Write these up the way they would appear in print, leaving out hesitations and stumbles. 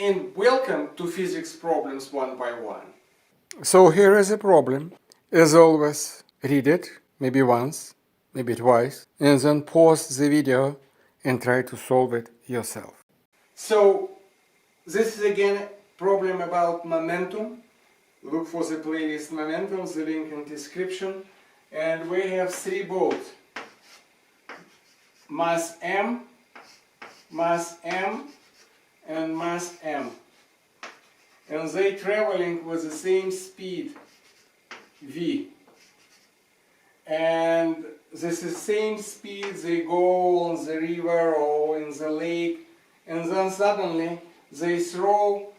and welcome to Physics Problems One by One. So here is a problem. As always, read it, maybe once, maybe twice, and then pause the video and try to solve it yourself. So this is again a problem about momentum. Look for the playlist Momentum, the link in description. And we have three boats. Mass M, and mass M. And they traveling with the same speed v. And this is same speed they go on the river or in the lake, and then suddenly they throw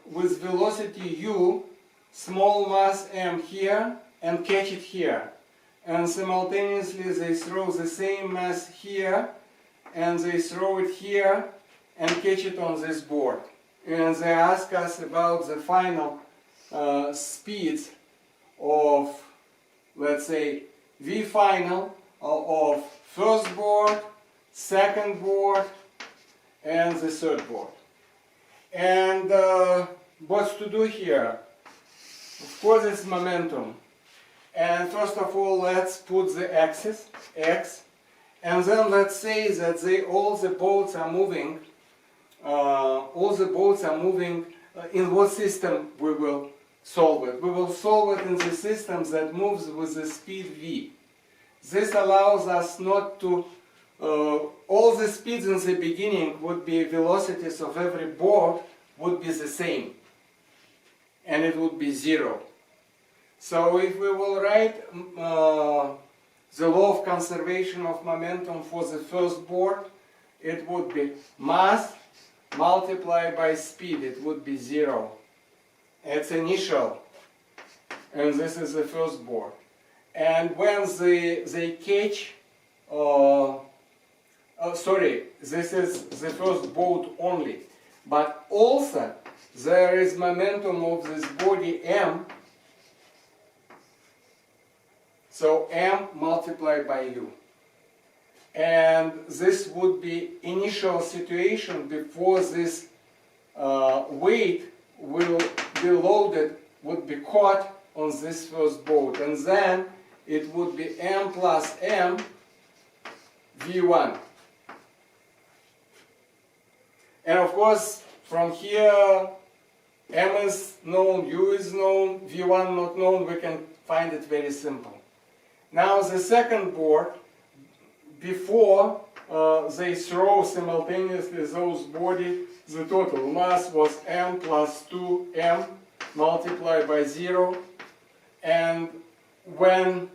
with velocity u small mass m here and catch it here, and simultaneously they throw the same mass here and they throw it here and catch it on this board. And they ask us about the final speeds of, let's say, V final of first board, second board, and the third board. And what's to do here? Of course, it's momentum. And first of all, let's put the axis, x, and then let's say that all the boats are moving. In what system we will solve it? We will solve it in the system that moves with the speed v. This allows us not to, all the speeds in the beginning would be velocities of every board would be the same, and it would be 0. So if we will write the law of conservation of momentum for the first board, it would be mass multiplied by speed. It would be 0. It's initial, and this is the first board. And when they catch, this is the first boat only, but also there is momentum of this body m. So m multiplied by u. And this would be initial situation before this weight will be loaded, would be caught on this first boat. And then it would be m plus m v1. And of course, from here, m is known, u is known, v1 not known, we can find it very simple. Now the second board, before they throw simultaneously those bodies, the total mass was m plus 2m multiplied by 0. And when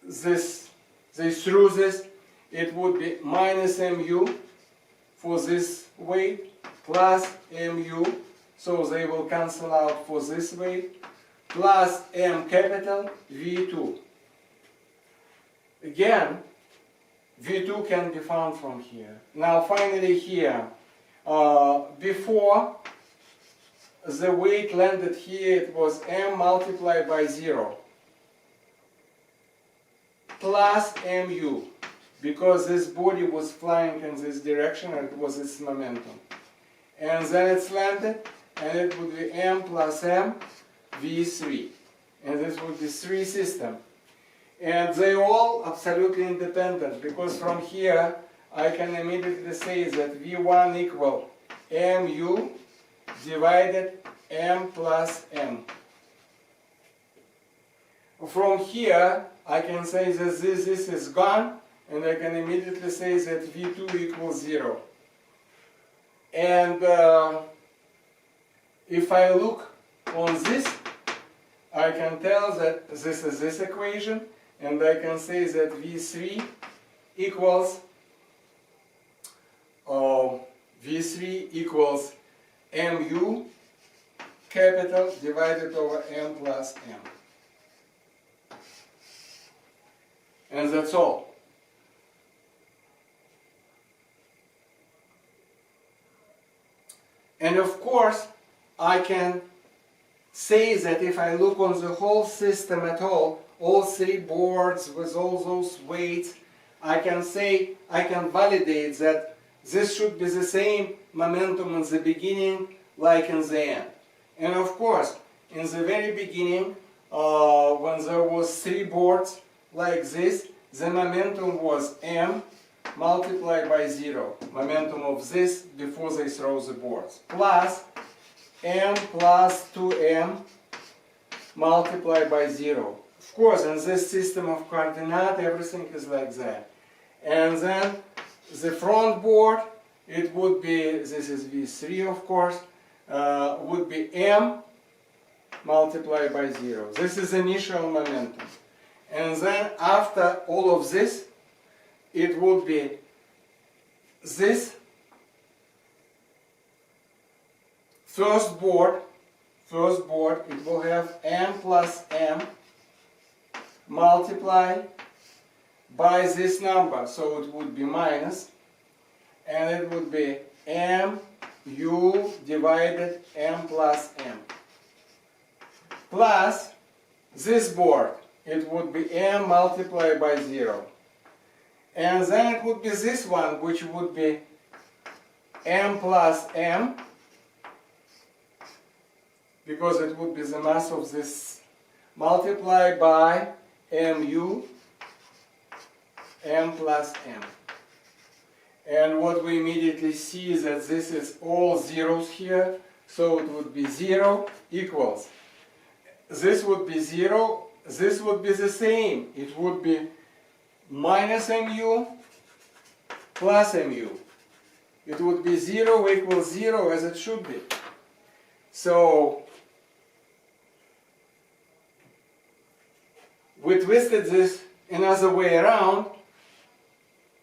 they threw this, it would be minus mu for this weight plus mu, so they will cancel out for this weight, plus m capital v2. Again, v2 can be found from here. Now finally here, before the weight landed here, it was m multiplied by 0 plus mu, because this body was flying in this direction and it was its momentum. And then it's landed, and it would be m plus m v3. And this would be 3 system. And they all absolutely independent, because from here I can immediately say that v1 equal mu divided m plus m. From here I can say that this is gone, and I can immediately say that v2 equals 0. And if I look on this, I can tell that this is this equation, and I can say that v3 equals mu capital divided over m plus m. And that's all. And of course, I can say that if I look on the whole system at all 3 boards with all those weights, I can say, I can validate that this should be the same momentum in the beginning like in the end. And of course, in the very beginning, when there was 3 boards like this, the momentum was m multiplied by 0, momentum of this before they throw the boards, plus m plus 2m multiplied by 0. Of course, in this system of coordinate, everything is like that. And then the front board, it would be, this is V3 of course, would be m multiplied by 0. This is initial momentum. And then after all of this, it would be this first board, it will have m plus m multiplied by this number, so it would be minus, and it would be m u divided m plus m, plus this board, it would be m multiplied by 0. And then it would be this one, which would be m plus m, because it would be the mass of this, multiplied by mu, m plus m. And what we immediately see is that this is all zeros here, so it would be 0 equals. This would be 0, this would be the same. It would be minus mu plus mu. It would be 0 equals 0 as it should be. So we twisted this another way around.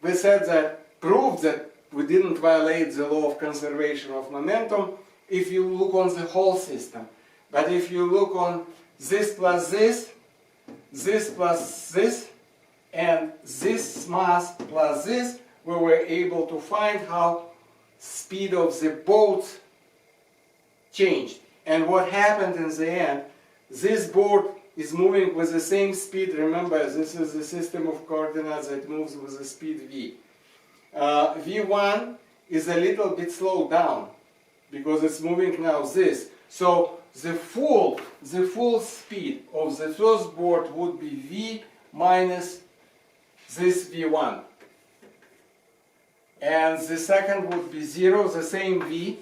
We said that, proved that we didn't violate the law of conservation of momentum if you look on the whole system. But if you look on this plus this plus this, and this mass plus this, we were able to find how speed of the boats changed. And what happened in the end, this boat is moving with the same speed. Remember, this is the system of coordinates that moves with the speed v. v1 is a little bit slowed down because it's moving now this. So the full speed of the first board would be v minus this v1. And the second would be 0, the same v,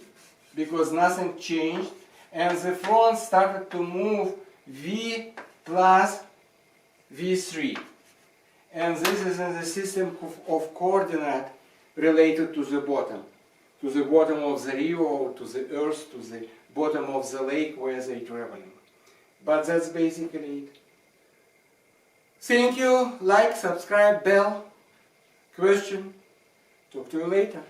because nothing changed. And the front started to move v plus v3. And this is in the system of coordinate related to the bottom of the river, or to the earth, to the bottom of the lake where they're traveling. But that's basically it. Thank you. Like, subscribe, bell, question. Talk to you later.